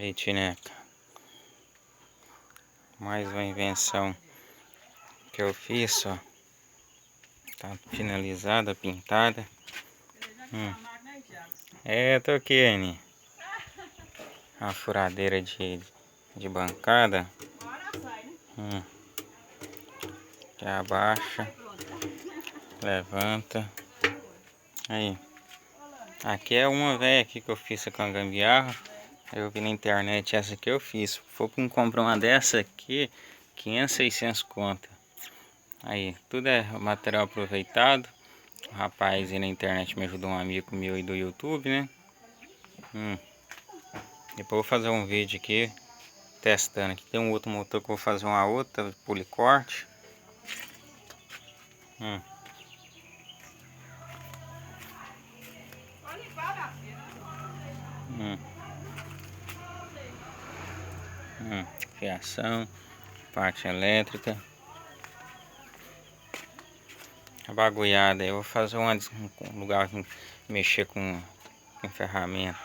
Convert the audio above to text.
Aí, Tineca, mais uma invenção que eu fiz, ó. Tá finalizada, pintada. Tô aqui, Aninha. Uma furadeira de bancada. Que abaixa, levanta. Aí. Aqui é uma velha aqui que eu fiz com a gambiarra. Eu vi na internet essa que eu fiz. Se for para comprar uma dessa aqui, 500, 600 conto. Aí, tudo é material aproveitado. O rapaz aí na internet me ajudou, um amigo meu aí do YouTube, né? Depois eu vou fazer um vídeo aqui testando. Aqui tem um outro motor que eu vou fazer uma outra policorte. Fiação, parte elétrica. A bagulhada, eu vou fazer um lugar mexer com ferramenta.